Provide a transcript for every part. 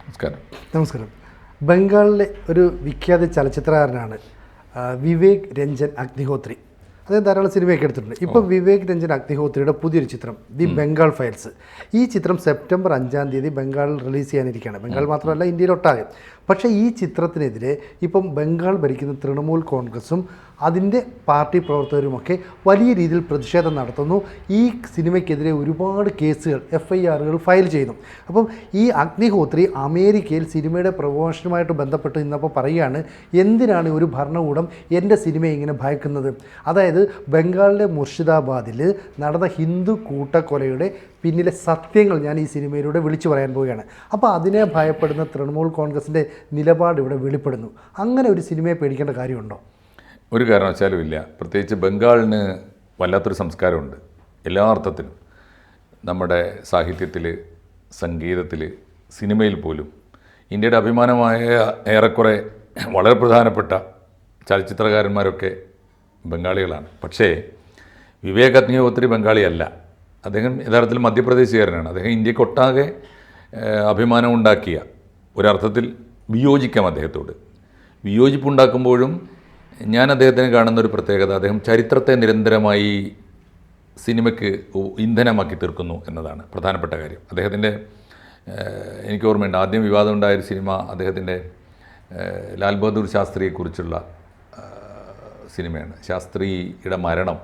നമസ്കാരം. നമസ്കാരം. ബംഗാളിലെ ഒരു വിഖ്യാത ചലച്ചിത്രകാരനാണ് വിവേക് രഞ്ജൻ അഗ്നിഹോത്രി. അദ്ദേഹം ധാരാളം സിനിമയൊക്കെ എടുത്തിട്ടുണ്ട്. ഇപ്പം വിവേക് രഞ്ജൻ അഗ്നിഹോത്രിയുടെ പുതിയൊരു ചിത്രം ദി ബംഗാൾ ഫയൽസ്. ഈ ചിത്രം സെപ്റ്റംബർ 5 ബംഗാളിൽ റിലീസ് ചെയ്യാനിരിക്കുകയാണ്. ബംഗാൾ മാത്രമല്ല, ഇന്ത്യയിലൊട്ടാകെ. പക്ഷേ ഈ ചിത്രത്തിനെതിരെ ഇപ്പം ബംഗാൾ ഭരിക്കുന്ന തൃണമൂൽ കോൺഗ്രസും അതിൻ്റെ പാർട്ടി പ്രവർത്തകരുമൊക്കെ വലിയ രീതിയിൽ പ്രതിഷേധം നടത്തുന്നു. ഈ സിനിമയ്ക്കെതിരെ ഒരുപാട് കേസുകൾ, FIRകൾ ഫയൽ ചെയ്യുന്നു. അപ്പം ഈ അഗ്നിഹോത്രി അമേരിക്കയിൽ സിനിമയുടെ പ്രമോഷനുമായിട്ട് ബന്ധപ്പെട്ട് ഇന്നപ്പോൾ പറയുകയാണ്, എന്തിനാണ് ഒരു ഭരണകൂടം എൻ്റെ സിനിമയെ ഇങ്ങനെ ഭയക്കുന്നത്? അതായത് ബംഗാളിലെ മുർഷിദാബാദിൽ നടന്ന ഹിന്ദു കൂട്ടക്കൊലയുടെ പിന്നിലെ സത്യങ്ങൾ ഞാൻ ഈ സിനിമയിലൂടെ വിളിച്ചു പറയാൻ പോവുകയാണ്. അപ്പോൾ അതിനെ ഭയപ്പെടുന്ന തൃണമൂൽ കോൺഗ്രസിൻ്റെ നിലപാട് ഇവിടെ വെളിപ്പെടുന്നു. അങ്ങനെ ഒരു സിനിമയെ പേടിക്കേണ്ട കാര്യമുണ്ടോ? ഒരു കാരണവശാലും ഇല്ല. പ്രത്യേകിച്ച് ബംഗാളിന് വല്ലാത്തൊരു സംസ്കാരമുണ്ട്. എല്ലാ അർത്ഥത്തിലും നമ്മുടെ സാഹിത്യത്തിൽ, സംഗീതത്തിൽ, സിനിമയിൽ പോലും ഇന്ത്യയുടെ അഭിമാനമായ ഏറെക്കുറെ വളരെ പ്രധാനപ്പെട്ട ചലച്ചിത്രകാരന്മാരൊക്കെ ബംഗാളികളാണ്. പക്ഷേ വിവേക് അഗ്നിഹോത്രി ബംഗാളിയല്ല. അദ്ദേഹം യഥാർത്ഥത്തിൽ മധ്യപ്രദേശുകാരനാണ്. അദ്ദേഹം ഇന്ത്യക്കൊട്ടാകെ അഭിമാനം ഉണ്ടാക്കിയ ഒരർത്ഥത്തിൽ വിയോജിക്കാം അദ്ദേഹത്തോട്. വിയോജിപ്പുണ്ടാക്കുമ്പോഴും ഞാൻ അദ്ദേഹത്തിന് കാണുന്നൊരു പ്രത്യേകത, അദ്ദേഹം ചരിത്രത്തെ നിരന്തരമായി സിനിമയ്ക്ക് ഇന്ധനമാക്കി തീർക്കുന്നു എന്നതാണ് പ്രധാനപ്പെട്ട കാര്യം. അദ്ദേഹത്തിൻ്റെ എനിക്ക് ഓർമ്മയുണ്ട്, ആദ്യം വിവാദം ഉണ്ടായൊരു സിനിമ അദ്ദേഹത്തിൻ്റെ ലാൽ ബഹദൂർ ശാസ്ത്രിയെക്കുറിച്ചുള്ള സിനിമയാണ്. ശാസ്ത്രിയുടെ മരണം,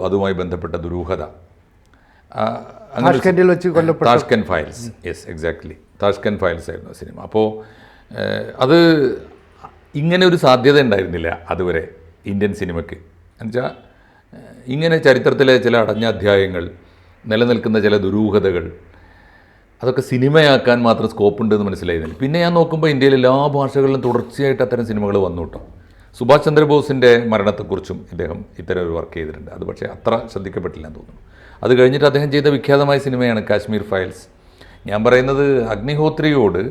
അതുമായി ബന്ധപ്പെട്ട ദുരൂഹത, Tashkent files. Yes, exactly, Tashkent files ആയിരുന്നു സിനിമ. അപ്പോൾ അത് ഇങ്ങനെ ഒരു സാധ്യത ഉണ്ടായിരുന്നില്ല അതുവരെ ഇന്ത്യൻ സിനിമയ്ക്ക്. എന്നുവെച്ചാൽ ഇങ്ങനെ ചരിത്രത്തിലെ ചില അടഞ്ഞ അധ്യായങ്ങൾ, നിലനിൽക്കുന്ന ചില ദുരൂഹതകൾ, അതൊക്കെ സിനിമയാക്കാൻ മാത്രം സ്കോപ്പ് ഉണ്ടെന്ന് മനസ്സിലായിരുന്നില്ല. പിന്നെ ഞാൻ നോക്കുമ്പോൾ ഇന്ത്യയിലെ എല്ലാ ഭാഷകളിലും തുടർച്ചയായിട്ട് അത്തരം സിനിമകൾ വന്നു കേട്ടോ. സുഭാഷ് ചന്ദ്രബോസിൻ്റെ മരണത്തെക്കുറിച്ചും ഇദ്ദേഹം ഇത്തരം ഒരു വർക്ക് ചെയ്തിട്ടുണ്ട്. അത് പക്ഷേ അത്ര ശ്രദ്ധിക്കപ്പെട്ടില്ല എന്ന് തോന്നുന്നു. അത് കഴിഞ്ഞിട്ട് അദ്ദേഹം ചെയ്ത വിഖ്യാതമായ സിനിമയാണ് കാശ്മീർ ഫയൽസ്. ഞാൻ പറയുന്നത്, അഗ്നിഹോത്രിയോട്,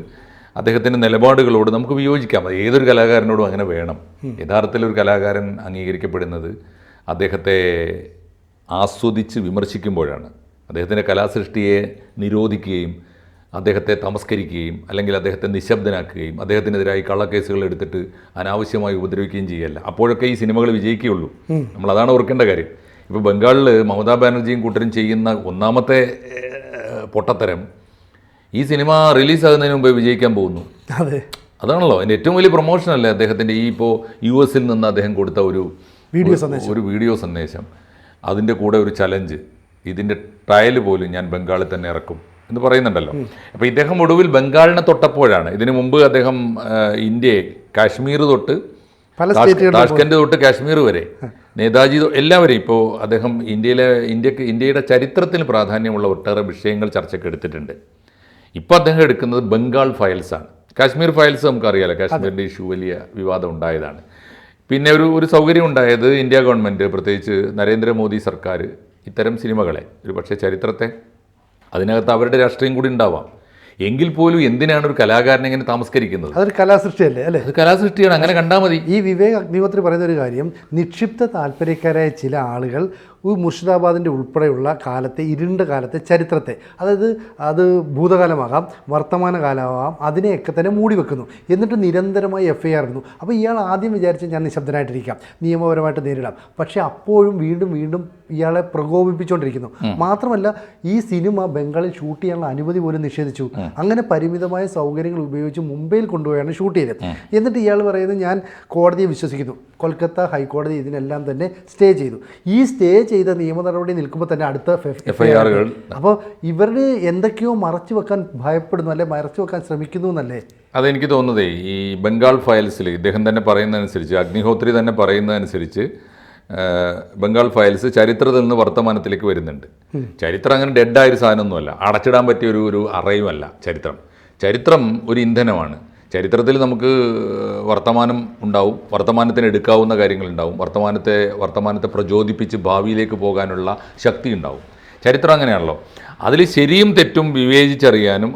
അദ്ദേഹത്തിൻ്റെ നിലപാടുകളോട് നമുക്ക് വിയോജിക്കാം. ഏതൊരു കലാകാരനോടും അങ്ങനെ വേണം. യഥാർത്ഥത്തിൽ ഒരു കലാകാരൻ അംഗീകരിക്കപ്പെടുന്നത് അദ്ദേഹത്തെ ആസ്വദിച്ച് വിമർശിക്കുമ്പോഴാണ്. അദ്ദേഹത്തിൻ്റെ കലാസൃഷ്ടിയെ നിരോധിക്കുകയും അദ്ദേഹത്തെ തമസ്കരിക്കുകയും അല്ലെങ്കിൽ അദ്ദേഹത്തെ നിശബ്ദനാക്കുകയും അദ്ദേഹത്തിനെതിരായി കള്ളക്കേസുകൾ എടുത്തിട്ട് അനാവശ്യമായി ഉപദ്രവിക്കുകയും ചെയ്യല്ല. അപ്പോഴൊക്കെ ഈ സിനിമകൾ വിജയിക്കുകയുള്ളൂ. നമ്മളതാണ് ഓർക്കേണ്ട കാര്യം. ഇപ്പോൾ ബംഗാളിൽ മമതാ ബാനർജിയും കൂട്ടരും ചെയ്യുന്ന ഒന്നാമത്തെ പൊട്ടത്തരം, ഈ സിനിമ റിലീസാകുന്നതിന് മുമ്പേ വിജയിക്കാൻ പോകുന്നു. അതാണല്ലോ അതിൻ്റെ ഏറ്റവും വലിയ പ്രൊമോഷനല്ലേ അദ്ദേഹത്തിൻ്റെ. ഈ ഇപ്പോൾ US നിന്ന് അദ്ദേഹം കൊടുത്ത ഒരു വീഡിയോ സന്ദേശം, അതിൻ്റെ കൂടെ ഒരു ചലഞ്ച്, ഇതിൻ്റെ ട്രയൽ പോലും ഞാൻ ബംഗാളിൽ തന്നെ ഇറക്കും എന്ന് പറയുന്നുണ്ടല്ലോ. അപ്പോൾ ഇദ്ദേഹം ഒടുവിൽ ബംഗാളിനെ തൊട്ടപ്പോഴാണ്. ഇതിനു മുമ്പ് അദ്ദേഹം ഇന്ത്യയെ കാശ്മീർ തൊട്ട് താഷ്കെൻഡ് തൊട്ട് കാശ്മീർ വരെ, നേതാജി എല്ലാവരെയും, ഇപ്പോൾ അദ്ദേഹം ഇന്ത്യയുടെ ചരിത്രത്തിന് പ്രാധാന്യമുള്ള ഒട്ടേറെ വിഷയങ്ങൾ ചർച്ചയ്ക്ക് എടുത്തിട്ടുണ്ട്. ഇപ്പോൾ അദ്ദേഹം എടുക്കുന്നത് ബംഗാൾ ഫയൽസാണ്. കാശ്മീർ ഫയൽസ് നമുക്കറിയാലോ, കാശ്മീരിൻ്റെ ഇഷ്യൂ വലിയ വിവാദം ഉണ്ടായതാണ്. പിന്നെ ഒരു സൗകര്യം ഉണ്ടായത്, ഇന്ത്യ ഗവൺമെൻറ്, പ്രത്യേകിച്ച് നരേന്ദ്രമോദി സർക്കാർ ഇത്തരം സിനിമകളെ, ഒരു പക്ഷേ ചരിത്രത്തെ, അതിനകത്ത് അവരുടെ രാഷ്ട്രീയം കൂടി ഉണ്ടാവാം, എങ്കിൽ പോലും എന്തിനാണ് ഒരു കലാകാരനെ ഇങ്ങനെ തമസ്കരിക്കുന്നത്? അതൊരു കലാസൃഷ്ടിയല്ലേ അല്ലേ? അത് കലാസൃഷ്ടിയാണ്, അങ്ങനെ കണ്ടാൽ മതി. ഈ വിവേക് അഗ്നിഹോത്രി പറയുന്ന ഒരു കാര്യം, നിക്ഷിപ്ത താല്പര്യക്കാരായ ചില ആളുകൾ മുർഷിദാബാദിൻ്റെ ഉൾപ്പെടെയുള്ള കാലത്തെ, ഇരുണ്ട കാലത്തെ ചരിത്രത്തെ, അതായത് അത് ഭൂതകാലമാകാം, വർത്തമാനകാലമാകാം, അതിനെയൊക്കെ തന്നെ മൂടി വെക്കുന്നു. എന്നിട്ട് നിരന്തരമായി FIR ഇടുന്നു. അപ്പോൾ ഇയാൾ ആദ്യം വിചാരിച്ച് ഞാൻ നിശബ്ദനായിട്ടിരിക്കാം, നിയമപരമായിട്ട് നേരിടാം. പക്ഷേ അപ്പോഴും വീണ്ടും വീണ്ടും ഇയാളെ പ്രകോപിപ്പിച്ചുകൊണ്ടിരിക്കുന്നു. മാത്രമല്ല, ഈ സിനിമ ബംഗാളിൽ ഷൂട്ട് ചെയ്യാനുള്ള അനുമതി പോലും നിഷേധിച്ചു. അങ്ങനെ പരിമിതമായ സൗകര്യങ്ങൾ ഉപയോഗിച്ച് മുംബൈയിൽ കൊണ്ടുപോയാണ് ഷൂട്ട് ചെയ്തത്. എന്നിട്ട് ഇയാൾ പറയുന്നത്, ഞാൻ കോടതിയെ വിശ്വസിക്കുന്നു, കൊൽക്കത്ത ഹൈക്കോടതി ഇതിനെല്ലാം തന്നെ സ്റ്റേ ചെയ്തു. ഈ സ്റ്റേ ചെയ്ത നിയമ നടപടി നിൽക്കുമ്പോൾ തന്നെ അടുത്ത FIRകൾ. അപ്പോൾ ഇവരുടെ എന്തൊക്കെയോ മറച്ചു വെക്കാൻ ഭയപ്പെടുന്നു, അല്ലെ മറച്ചു വെക്കാൻ ശ്രമിക്കുന്നു എന്നല്ലേ? അതെനിക്ക് തോന്നുന്നതേ, ഈ ബംഗാൾ ഫയൽസിൽ ഇദ്ദേഹം തന്നെ പറയുന്നതനുസരിച്ച്, അഗ്നിഹോത്രി തന്നെ പറയുന്നതനുസരിച്ച്, ബംഗാൾ ഫയൽസ് ചരിത്രത്തിൽ നിന്ന് വർത്തമാനത്തിലേക്ക് വരുന്നുണ്ട്. ചരിത്രം അങ്ങനെ ഡെഡായൊരു സാധനമൊന്നുമല്ല, അടച്ചിടാൻ പറ്റിയ ഒരു അറയുമല്ല ചരിത്രം ഒരു ഇന്ധനമാണ്. ചരിത്രത്തിൽ നമുക്ക് വർത്തമാനം ഉണ്ടാവും, വർത്തമാനത്തിന് എടുക്കാവുന്ന കാര്യങ്ങളുണ്ടാവും, വർത്തമാനത്തെ പ്രചോദിപ്പിച്ച് ഭാവിയിലേക്ക് പോകാനുള്ള ശക്തി ഉണ്ടാവും. ചരിത്രം അങ്ങനെയാണല്ലോ. അതിൽ ശരിയും തെറ്റും വിവേചിച്ചറിയാനും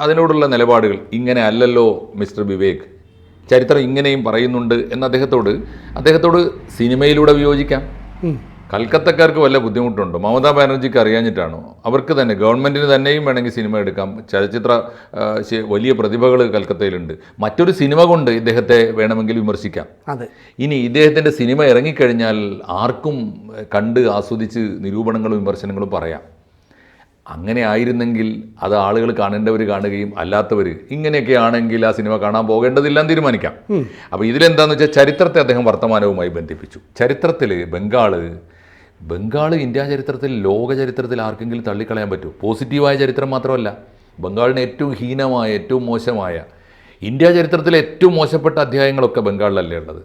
അതിനോടുള്ള നിലപാടുകൾ, ഇങ്ങനെ അല്ലല്ലോ മിസ്റ്റർ വിവേക്, ചരിത്രം ഇങ്ങനെയും പറയുന്നുണ്ട് എന്ന് അദ്ദേഹത്തോട് സിനിമയിലൂടെ വിയോജിക്കാം. കൽക്കത്തക്കാർക്ക് വല്ല ബുദ്ധിമുട്ടുണ്ടോ? മമതാ ബാനർജിക്ക് അറിയാഞ്ഞിട്ടാണോ? അവർക്ക് തന്നെ ഗവൺമെൻറ്റിന് തന്നെയും വേണമെങ്കിൽ സിനിമ എടുക്കാം. ചലച്ചിത്ര വലിയ പ്രതിഭകൾ കൽക്കത്തയിലുണ്ട്. മറ്റൊരു സിനിമ കൊണ്ട് ഇദ്ദേഹത്തെ വേണമെങ്കിൽ വിമർശിക്കാം. അതെ, ഇനി ഇദ്ദേഹത്തിൻ്റെ സിനിമ ഇറങ്ങിക്കഴിഞ്ഞാൽ ആർക്കും കണ്ട് ആസ്വദിച്ച് നിരൂപണങ്ങളും വിമർശനങ്ങളും പറയാം. അങ്ങനെ ആയിരുന്നെങ്കിൽ അത് ആളുകൾ കാണേണ്ടവർ കാണുകയും അല്ലാത്തവർ ഇങ്ങനെയൊക്കെ ആണെങ്കിൽ ആ സിനിമ കാണാൻ പോകേണ്ടതില്ലെന്ന് തീരുമാനിക്കാം. അപ്പോൾ ഇതിലെന്താണെന്ന് വെച്ചാൽ ചരിത്രത്തെ അദ്ദേഹം വർത്തമാനവുമായി ബന്ധിപ്പിച്ചു. ചരിത്രത്തിൽ ബംഗാൾ ഇന്ത്യ ചരിത്രത്തിൽ, ലോക ചരിത്രത്തിൽ ആർക്കെങ്കിലും തള്ളിക്കളയാൻ പറ്റുമോ? പോസിറ്റീവായ ചരിത്രം മാത്രമല്ല, ബംഗാളിന് ഏറ്റവും ഹീനമായ, ഏറ്റവും മോശമായ, ഇന്ത്യ ചരിത്രത്തിലെ ഏറ്റവും മോശപ്പെട്ട അധ്യായങ്ങളൊക്കെ ബംഗാളിലല്ലേ ഉള്ളത്.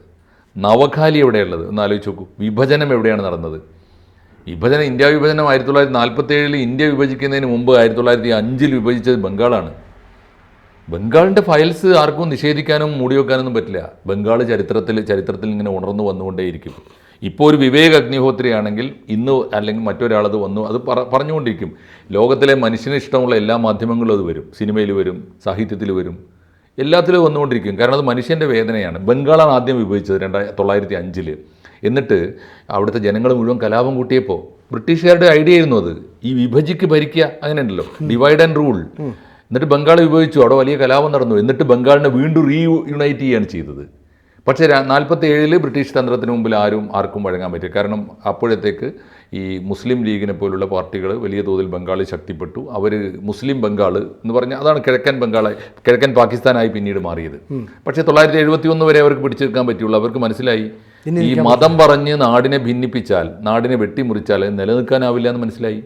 നവഖാലി എവിടെയുള്ളത് ഒന്ന് ആലോചിച്ച് നോക്കൂ. വിഭജനം എവിടെയാണ് നടന്നത്? ഇന്ത്യ വിഭജനം 1947 ഇന്ത്യ വിഭജിക്കുന്നതിന് മുമ്പ് 1905 വിഭജിച്ചത് ബംഗാളാണ്. ബംഗാളിൻ്റെ ഫയൽസ് ആർക്കും നിഷേധിക്കാനും മൂടിവെക്കാനൊന്നും പറ്റില്ല. ബംഗാൾ ചരിത്രത്തിൽ ഇങ്ങനെ ഉണർന്നു വന്നുകൊണ്ടേയിരിക്കും. ഇപ്പോൾ ഒരു വിവേക് അഗ്നിഹോത്രി ആണെങ്കിൽ ഇന്ന് അല്ലെങ്കിൽ മറ്റൊരാളത് വന്നു അത് പറഞ്ഞുകൊണ്ടിരിക്കും. ലോകത്തിലെ മനുഷ്യന് ഇഷ്ടമുള്ള എല്ലാ മാധ്യമങ്ങളും അത് വരും, സിനിമയിൽ വരും, സാഹിത്യത്തിൽ വരും, എല്ലാത്തിലും വന്നുകൊണ്ടിരിക്കും. കാരണം അത് മനുഷ്യൻ്റെ വേദനയാണ്. ബംഗാളാണ് ആദ്യം വിഭജിച്ചത് 1905. എന്നിട്ട് അവിടുത്തെ ജനങ്ങൾ മുഴുവൻ കലാപം കൂട്ടിയപ്പോൾ ബ്രിട്ടീഷുകാരുടെ ഐഡിയ ആയിരുന്നു അത്. ഈ വിഭജിക്ക് ഭരിക്കുക, അങ്ങനെ ഉണ്ടല്ലോ, ഡിവൈഡ് ആൻഡ് റൂൾ. എന്നിട്ട് ബംഗാൾ വിഭജിച്ചു, അവിടെ വലിയ കലാപം നടന്നു. എന്നിട്ട് ബംഗാളിനെ വീണ്ടും റീയുണൈറ്റ് ചെയ്യുകയാണ് ചെയ്തത്. പക്ഷേ 1947 ബ്രിട്ടീഷ് തന്ത്രത്തിന് മുമ്പിൽ ആർക്കും വഴങ്ങാൻ പറ്റും. കാരണം അപ്പോഴത്തേക്ക് ഈ മുസ്ലിം ലീഗിനെ പോലുള്ള പാർട്ടികൾ വലിയ തോതിൽ ബംഗാളിൽ ശക്തിപ്പെട്ടു. അവർ മുസ്ലിം ബംഗാൾ എന്ന് പറഞ്ഞാൽ അതാണ് കിഴക്കൻ പാകിസ്ഥാനായി പിന്നീട് മാറിയത്. പക്ഷേ 1971 വരെ അവർക്ക് പിടിച്ചു വെക്കാൻ പറ്റുള്ളൂ. അവർക്ക് മനസ്സിലായി ഈ മതം പറഞ്ഞ് നാടിനെ ഭിന്നിപ്പിച്ചാൽ, നാടിനെ വെട്ടിമുറിച്ചാൽ നിലനിൽക്കാനാവില്ല എന്ന് മനസ്സിലായി.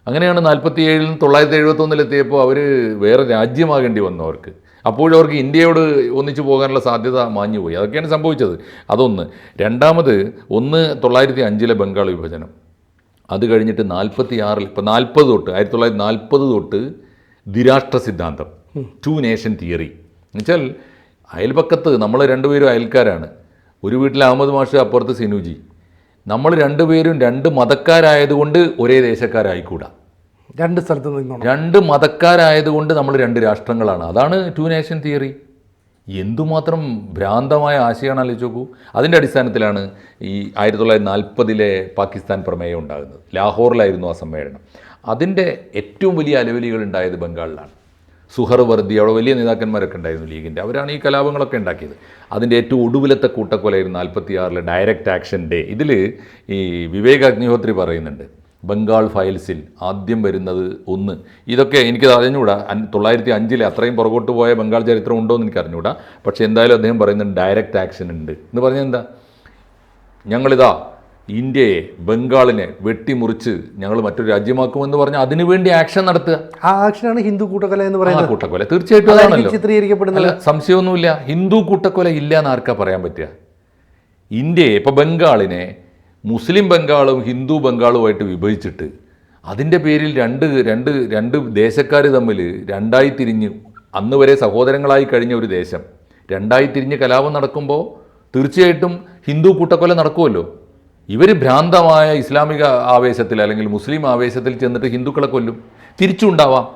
അങ്ങനെയാണ് 1947 1971 എത്തിയപ്പോൾ അവർ വേറെ രാജ്യമാകേണ്ടി വന്നു അവർക്ക്. അപ്പോഴവർക്ക് ഇന്ത്യയോട് ഒന്നിച്ചു പോകാനുള്ള സാധ്യത മാഞ്ഞുപോയി. അതൊക്കെയാണ് സംഭവിച്ചത്. അതൊന്ന്. രണ്ടാമത് 1905 ബംഗാൾ വിഭജനം. അത് കഴിഞ്ഞിട്ട് 1946 ഇപ്പോൾ 1940 തൊട്ട് ദ്വിരാഷ്ട്ര സിദ്ധാന്തം, 2 നേഷൻ തിയറി. എന്നുവെച്ചാൽ അയൽപക്കത്ത് നമ്മൾ രണ്ടുപേരും അയൽക്കാരാണ്. ഒരു വീട്ടിൽ അഹമ്മദ് മാഷ്, അപ്പുറത്ത് സിനുജി. നമ്മൾ രണ്ടുപേരും 2 മതക്കാരായതുകൊണ്ട് ഒരേ ദേശക്കാരായിക്കൂടാ. 2 സ്ഥലത്ത് നിന്നോണം. 2 മതക്കാരായതുകൊണ്ട് നമ്മൾ 2 രാഷ്ട്രങ്ങളാണ്. അതാണ് 2 നേഷൻ തിയറി. എന്തുമാത്രം ഭ്രാന്തമായ ആശയമാണ് ആലോചിച്ച് നോക്കൂ. അതിൻ്റെ അടിസ്ഥാനത്തിലാണ് ഈ 1940 പാകിസ്ഥാൻ പ്രമേയം ഉണ്ടാകുന്നത്. ലാഹോറിലായിരുന്നു ആ സമ്മേളനം. അതിൻ്റെ ഏറ്റവും വലിയ അലവലികൾ ഉണ്ടായത് ബംഗാളിലാണ്. സുഹർവർദി, അവിടെ വലിയ നേതാക്കന്മാരൊക്കെ ഉണ്ടായിരുന്നു ലീഗിൻ്റെ. അവരാണ് ഈ കലാപങ്ങളൊക്കെ ഉണ്ടാക്കിയത്. അതിൻ്റെ ഏറ്റവും ഒടുവിലത്തെ കൂട്ടക്കൊലയായിരുന്നു 1946 ഡയറക്റ്റ് ആക്ഷൻ ഡേ. ഇതിൽ ഈ വിവേക് അഗ്നിഹോത്രി പറയുന്നുണ്ട്, ബംഗാൾ ഫയൽസിൽ ആദ്യം വരുന്നത് ഒന്ന്, ഇതൊക്കെ എനിക്ക് അറിഞ്ഞുകൂടാ, 1905 അത്രയും പുറകോട്ട് പോയ ബംഗാൾ ചരിത്രം ഉണ്ടോ എന്ന് എനിക്ക് അറിഞ്ഞുകൂടാ. പക്ഷേ എന്തായാലും അദ്ദേഹം പറയുന്നുണ്ട് ഡയറക്റ്റ് ആക്ഷൻ ഉണ്ട് എന്ന് പറഞ്ഞാൽ എന്താ, ഞങ്ങളിതാ ഇന്ത്യയെ, ബംഗാളിനെ വെട്ടിമുറിച്ച് ഞങ്ങൾ മറ്റൊരു രാജ്യമാക്കുമെന്ന് പറഞ്ഞാൽ അതിനുവേണ്ടി ആക്ഷൻ നടത്തുക. ആ ആക്ഷനാണ് ഹിന്ദു കൂട്ടക്കൊല എന്ന് പറയുന്നത്. കൂട്ടക്കൊല തീർച്ചയായിട്ടും അതാണല്ലോ, ചിത്രീകരിക്കപ്പെടുന്നത്. സംശയമൊന്നുമില്ല. ഹിന്ദു കൂട്ടക്കൊല ഇല്ല എന്ന് ആർക്കാ പറയാൻ പറ്റുക? ഇന്ത്യയെ, ഇപ്പോൾ ബംഗാളിനെ മുസ്ലിം ബംഗാളും ഹിന്ദു ബംഗാളുമായിട്ട് വിഭജിച്ചിട്ട് അതിൻ്റെ പേരിൽ രണ്ട് ദേശക്കാർ തമ്മിൽ രണ്ടായി തിരിഞ്ഞ്, അന്ന് വരെ സഹോദരങ്ങളായി കഴിഞ്ഞ ഒരു ദേശം രണ്ടായി തിരിഞ്ഞ് കലാപം നടക്കുമ്പോൾ തീർച്ചയായിട്ടും ഹിന്ദു കൂട്ടക്കൊല നടക്കുമല്ലോ. ഇവർ ഭ്രാന്തമായ ഇസ്ലാമിക ആവേശത്തിൽ അല്ലെങ്കിൽ മുസ്ലിം ആവേശത്തിൽ ചെന്നിട്ട് ഹിന്ദുക്കളെ കൊല്ലും. തിരിച്ചുണ്ടാവാം,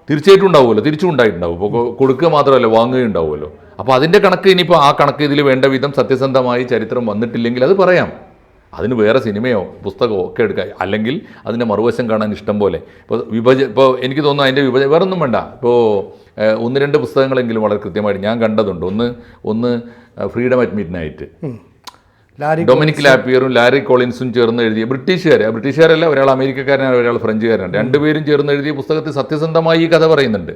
തീർച്ചയായിട്ടും ഉണ്ടാവുമല്ലോ, തിരിച്ചും ഉണ്ടായിട്ടുണ്ടാവും. ഇപ്പോൾ കൊടുക്കുക മാത്രമല്ല, വാങ്ങുകയും ഉണ്ടാവുമല്ലോ. അപ്പോൾ അതിൻ്റെ കണക്ക്, ഇനിയിപ്പോൾ ആ കണക്ക് ഇതിൽ വേണ്ട വിധം സത്യസന്ധമായി ചരിത്രം വന്നിട്ടില്ലെങ്കിൽ അത് പറയാം. അതിന് വേറെ സിനിമയോ പുസ്തകമോ ഒക്കെ എടുക്കാം. അല്ലെങ്കിൽ അതിൻ്റെ മറുവശം കാണാൻ ഇഷ്ടം പോലെ. ഇപ്പോൾ എനിക്ക് തോന്നുന്നു അതിൻ്റെ വേറൊന്നും വേണ്ട. ഇപ്പോൾ 1-2 പുസ്തകങ്ങളെങ്കിലും വളരെ കൃത്യമായിട്ട് ഞാൻ കണ്ടതുണ്ട്. ഒന്ന് freedom at midnight, Dominic ലാപ്പിയറും ലാരി കോളിൻസും ചേർന്ന് എഴുതിയ, ബ്രിട്ടീഷുകാരല്ല, ഒരാൾ അമേരിക്കക്കാരനാണ്, ഒരാൾ ഫ്രഞ്ചുകാരനാണ്, രണ്ടുപേരും ചേർന്ന് എഴുതിയ പുസ്തകത്തിൽ സത്യസന്ധമായി ഈ കഥ പറയുന്നുണ്ട്.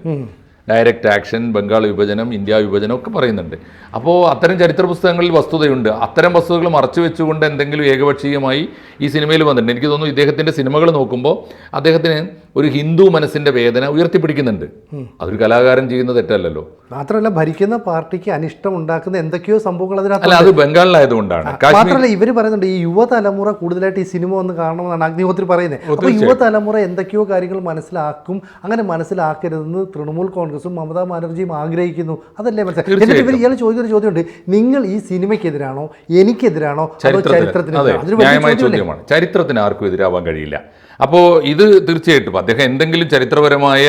ഡയറക്റ്റ് ആക്ഷൻ, ബംഗാൾ വിഭജനം, ഇന്ത്യ വിഭജനം ഒക്കെ പറയുന്നുണ്ട്. അപ്പോൾ അത്തരം ചരിത്ര പുസ്തകങ്ങളിൽ വസ്തുതയുണ്ട്. അത്തരം വസ്തുതകൾ മറച്ചു വെച്ചുകൊണ്ട് എന്തെങ്കിലും ഏകപക്ഷീയമായി ഈ സിനിമയിൽ വന്നിട്ടുണ്ട്. എനിക്ക് തോന്നുന്നു ഇദ്ദേഹത്തിൻ്റെ സിനിമകൾ നോക്കുമ്പോൾ അദ്ദേഹത്തിന് ഒരു ഹിന്ദു മനസ്സിൻ്റെ വേദന ഉയർത്തിപ്പിടിക്കുന്നുണ്ട്. അതൊരു കലാകാരൻ ചെയ്യുന്ന തെറ്റല്ലല്ലോ. മാത്രമല്ല ഭരിക്കുന്ന പാർട്ടിക്ക് അനിഷ്ടം ഉണ്ടാക്കുന്ന എന്തൊക്കെയോ സംഭവങ്ങൾ അതിനകത്ത്. അല്ല, അത് ബംഗാളിലായതുകൊണ്ടാണ്. മാത്രമല്ല ഇവർ പറയുന്നുണ്ട് ഈ യുവതലമുറ കൂടുതലായിട്ട് ഈ സിനിമ ഒന്ന് കാണണമെന്നാണ് അഗ്നിഹോത്രി പറയുന്നത്. അപ്പോൾ യുവതലമുറ എന്തൊക്കെയോ കാര്യങ്ങൾ മനസ്സിലാക്കും. അങ്ങനെ മനസ്സിലാക്കരുതെന്ന് തൃണമൂൽ കോൺഗ്രസും മമതാ ബാനർജിയും ആഗ്രഹിക്കുന്നു. അതല്ലേ മനസ്സിലാക്കി. എന്നിട്ട് ഇവർ ഇയാൾ ചോദിക്കുന്ന ചോദ്യമുണ്ട്, നിങ്ങൾ ഈ സിനിമയ്ക്കെതിരാണോ എനിക്കെതിരാണോ അതോ ചരിത്രത്തിന്? ചോദ്യമാണ്. ചരിത്രത്തിന് ആർക്കും എതിരാവാൻ കഴിയില്ല. അപ്പോൾ ഇത് തീർച്ചയായിട്ടും അദ്ദേഹം എന്തെങ്കിലും ചരിത്രപരമായ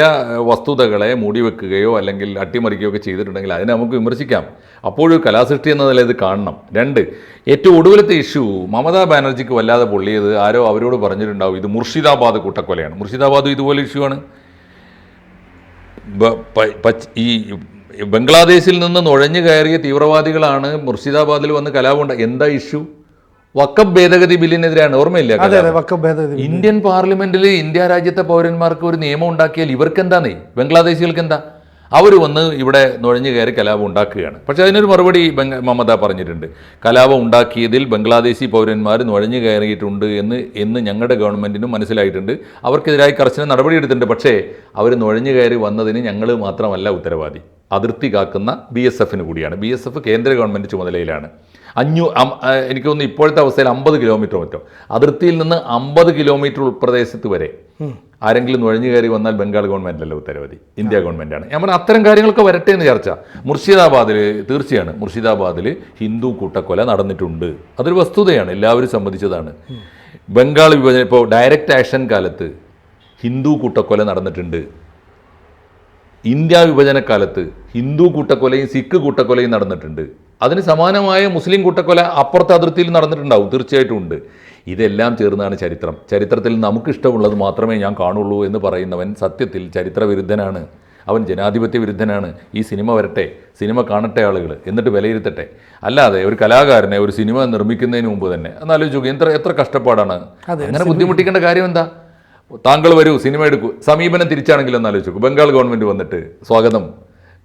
വസ്തുതകളെ മൂടിവെക്കുകയോ അല്ലെങ്കിൽ അട്ടിമറിക്കുകയോ ഒക്കെ ചെയ്തിട്ടുണ്ടെങ്കിൽ അതിനെ നമുക്ക് വിമർശിക്കാം. അപ്പോഴും കലാസൃഷ്ടി എന്ന നിലയിൽ ഇത് കാണണം. 2, ഏറ്റവും ഒടുവിലത്തെ ഇഷ്യൂ മമതാ ബാനർജിക്ക് വല്ലാതെ പൊള്ളിയത് ആരോ അവരോട് പറഞ്ഞിട്ടുണ്ടാവും, ഇത് മുർഷിദാബാദ് കൂട്ടക്കൊലയാണ്. മുർഷിദാബാദും ഇതുപോലെ ഇഷ്യൂ ആണ്. ഈ ബംഗ്ലാദേശിൽ നിന്ന് നുഴഞ്ഞു കയറിയ തീവ്രവാദികളാണ് മുർഷിദാബാദിൽ വന്ന് കലാപം എന്താ ഇഷ്യൂ? വഖഫ് ഭേദഗതി ബില്ലിനെതിരാണ്, ഓർമ്മയില്ല? ഇന്ത്യൻ പാർലമെന്റിൽ ഇന്ത്യ രാജ്യത്തെ പൗരന്മാർക്ക് ഒരു നിയമം ഉണ്ടാക്കിയാൽ ഇവർക്ക് എന്താന്നേ, ബംഗ്ലാദേശികൾക്ക് എന്താ? അവർ വന്ന് ഇവിടെ നുഴഞ്ഞു കയറി കലാപം ഉണ്ടാക്കുകയാണ്. പക്ഷേ അതിനൊരു മറുപടി മമത പറഞ്ഞിട്ടുണ്ട്. കലാപം ഉണ്ടാക്കിയതിൽ ബംഗ്ലാദേശി പൗരന്മാർ നുഴഞ്ഞു കയറിയിട്ടുണ്ട് എന്ന് ഞങ്ങളുടെ ഗവൺമെൻറ്റിനും മനസ്സിലായിട്ടുണ്ട്. അവർക്കെതിരായി കർശന നടപടിയെടുത്തിട്ടുണ്ട്. പക്ഷേ അവർ നുഴഞ്ഞു കയറി വന്നതിന് ഞങ്ങൾ മാത്രമല്ല ഉത്തരവാദി, അതിർത്തി കാക്കുന്ന BSF കൂടിയാണ്. BSF കേന്ദ്ര ഗവൺമെൻറ് ചുമതലയിലാണ്. എനിക്ക് തോന്നുന്നു ഇപ്പോഴത്തെ അവസ്ഥയിൽ 50 കിലോമീറ്റർ മറ്റോ, അതിർത്തിയിൽ നിന്ന് 50 കിലോമീറ്റർ ഉൾപ്രദേശത്ത് വരെ ആരെങ്കിലും നുഴഞ്ഞു കയറി വന്നാൽ ബംഗാൾ ഗവൺമെൻറ്റല്ല ഉത്തരവാദി, ഇന്ത്യ ഗവൺമെൻറ്റാണ്. ഞാൻ പറഞ്ഞ അത്തരം കാര്യങ്ങളൊക്കെ വരട്ടെ എന്ന് ചർച്ച. മുർഷിദാബാദിൽ തീർച്ചയാണ്, മുർഷിദാബാദിൽ ഹിന്ദു കൂട്ടക്കൊല നടന്നിട്ടുണ്ട്, അതൊരു വസ്തുതയാണ്, എല്ലാവരും സമ്മതിച്ചതാണ്. ബംഗാൾ വിഭജനം, ഇപ്പോൾ ഡയറക്റ്റ് ആക്ഷൻ കാലത്ത് ഹിന്ദു കൂട്ടക്കൊല നടന്നിട്ടുണ്ട്. ഇന്ത്യ വിഭജനക്കാലത്ത് ഹിന്ദു കൂട്ടക്കൊലയും സിഖ് കൂട്ടക്കൊലയും നടന്നിട്ടുണ്ട്. അതിന് സമാനമായ മുസ്ലിം കൂട്ടക്കൊല അപ്പുറത്തെ അതിർത്തിയിൽ നടന്നിട്ടുണ്ടാവും, തീർച്ചയായിട്ടും ഉണ്ട്. ഇതെല്ലാം ചേർന്നാണ് ചരിത്രം. ചരിത്രത്തിൽ നമുക്കിഷ്ടമുള്ളത് മാത്രമേ ഞാൻ കാണുള്ളൂ എന്ന് പറയുന്നവൻ സത്യത്തിൽ ചരിത്ര വിരുദ്ധനാണ്, അവൻ ജനാധിപത്യ വിരുദ്ധനാണ്. ഈ സിനിമ വരട്ടെ, സിനിമ കാണട്ടെ ആളുകൾ, എന്നിട്ട് വിലയിരുത്തട്ടെ. അല്ലാതെ ഒരു കലാകാരനെ ഒരു സിനിമ നിർമ്മിക്കുന്നതിന് മുമ്പ് തന്നെ എന്നാലോചിച്ചു എത്ര കഷ്ടപ്പാടാണ്. അങ്ങനെ ബുദ്ധിമുട്ടിക്കേണ്ട കാര്യം എന്താ? താങ്കൾ വരൂ, സിനിമ എടുക്കൂ. സമീപനം തിരിച്ചാണെങ്കിലും എന്നാലോചിച്ചു. ബംഗാൾ ഗവൺമെൻറ് വന്നിട്ട് സ്വാഗതം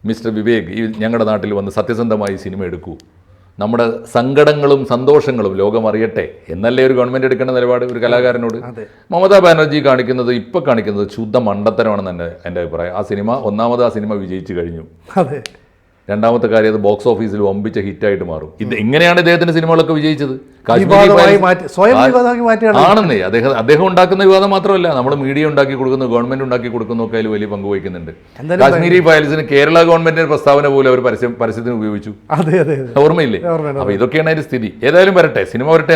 മിസ്റ്റർ വിവേക്, ഈ ഞങ്ങളുടെ നാട്ടിൽ വന്ന് സത്യസന്ധമായി സിനിമ എടുക്കൂ, നമ്മുടെ സങ്കടങ്ങളും സന്തോഷങ്ങളും ലോകം അറിയട്ടെ എന്നല്ലേ ഒരു ഗവൺമെൻറ് എടുക്കേണ്ട നിലപാട് ഒരു കലാകാരനോട്. മമതാ ബാനർജി കാണിക്കുന്നത്, ഇപ്പോൾ കാണിക്കുന്നത് ശുദ്ധ മണ്ടത്തരമാണെന്ന് എൻ്റെ അഭിപ്രായം. ആ സിനിമ വിജയിച്ചു കഴിഞ്ഞു. രണ്ടാമത്തെ കാര്യം, അത് ബോക്സ് ഓഫീസിൽ വമ്പിച്ച ഹിറ്റായിട്ട് മാറും. ഇത് എങ്ങനെയാണ് ഇദ്ദേഹത്തിന്റെ സിനിമകളൊക്കെ വിജയിച്ചത്? ആണെന്നേ. അദ്ദേഹം ഉണ്ടാക്കുന്ന വിവാദം മാത്രമല്ല, നമ്മൾ മീഡിയ ഉണ്ടാക്കി കൊടുക്കുന്നു, ഗവൺമെന്റ് ഉണ്ടാക്കി കൊടുക്കുന്നു ഒക്കെ അതിൽ വലിയ പങ്ക് വഹിക്കുന്നുണ്ട്. കാശ്മീരി ഫയൽസിന് കേരള ഗവൺമെന്റിന്റെ പ്രസ്താവന പോലും അവർ പരസ്യത്തിന് ഉപയോഗിച്ചു, ഓർമ്മയില്ലേ? അപ്പൊ ഇതൊക്കെയാണ് അതിന്റെ സ്ഥിതി. ഏതായാലും വരട്ടെ, സിനിമ വരട്ടെ.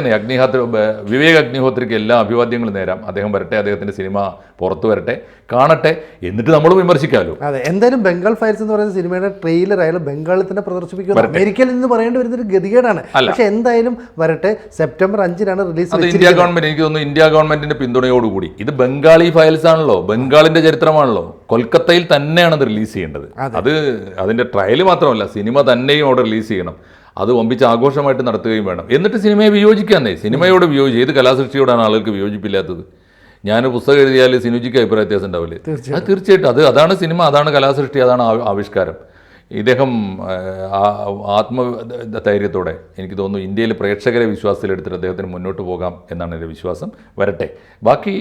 വിവേക് അഗ്നിഹോത്രിക്ക് എല്ലാ അഭിവാദ്യങ്ങളും നേരാം. അദ്ദേഹം വരട്ടെ, അദ്ദേഹത്തിന്റെ സിനിമ പുറത്തു വരട്ടെ, കാണട്ടെ, എന്നിട്ട് നമ്മൾ വിമർശിക്കാമല്ലോ. അതെ, എന്തായാലും ബംഗാൾ ഫയൽസ് എന്ന് പറയുന്ന സിനിമയുടെ ട്രെയിലർ ആയാലും ബംഗാളിൽ തന്നെ പ്രദർശിപ്പിക്കുന്നത് അമേരിക്കയിൽ നിന്ന് പറയേണ്ടി വരുന്നൊരു ഗതികേടാണ്. പക്ഷെ എന്തായാലും വരട്ടെ. September 5 release. ഇന്ത്യ ഗവൺമെന്റ്, എനിക്ക് തോന്നുന്നു ഇന്ത്യ ഗവൺമെന്റിന്റെ പിന്തുണയോടുകൂടി, ഇത് ബംഗാളി ഫയൽസ് ആണല്ലോ, ബംഗാളിന്റെ ചരിത്രമാണല്ലോ, കൊൽക്കത്തയിൽ തന്നെയാണ് അത് റിലീസ് ചെയ്യേണ്ടത്. അത് അതിന്റെ ട്രയൽ മാത്രമല്ല, സിനിമ തന്നെയും അവിടെ റിലീസ് ചെയ്യണം. അത് വമ്പിച്ച് ആഘോഷമായിട്ട് നടത്തുകയും വേണം. എന്നിട്ട് സിനിമയെ വിയോജിക്കാന്നേ. സിനിമയോട് ഏത് കലാസൃഷ്ടിയോടാണ് ആളുകൾക്ക് വിയോജിപ്പില്ലാത്തത്? ഞാൻ പുസ്തകം എഴുതിയാൽ സിനുജിക്ക് അഭിപ്രായ വ്യത്യാസം ഉണ്ടാവില്ലേ? അത് തീർച്ചയായിട്ടും അതാണ് സിനിമ, അതാണ് കലാസൃഷ്ടി, അതാണ് ആവിഷ്കാരം. ഇദ്ദേഹം ആത്മധൈര്യത്തോടെ, എനിക്ക് തോന്നുന്നു ഇന്ത്യയിൽ പ്രേക്ഷകരെ വിശ്വാസത്തിലെടുത്തിട്ട് അദ്ദേഹത്തിന് മുന്നോട്ട് പോകാം എന്നാണ് എൻ്റെ വിശ്വാസം. വരട്ടെ. ബാക്കി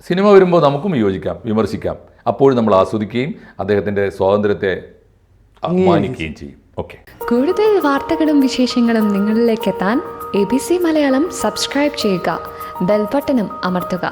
സിനിമ വരുമ്പോൾ നമുക്കും വിയോജിക്കാം, വിമർശിക്കാം. അപ്പോഴും നമ്മൾ ആസ്വദിക്കുകയും അദ്ദേഹത്തിൻ്റെ സ്വാതന്ത്ര്യത്തെ അപമാനിക്കുകയും ചെയ്യും. ഓക്കെ. കൂടുതൽ വാർത്തകളും വിശേഷങ്ങളും നിങ്ങളിലേക്ക് എത്താൻ ABC മലയാളം സബ്സ്ക്രൈബ് ചെയ്യുക, ബെൽ ബട്ടണും അമർത്തുക.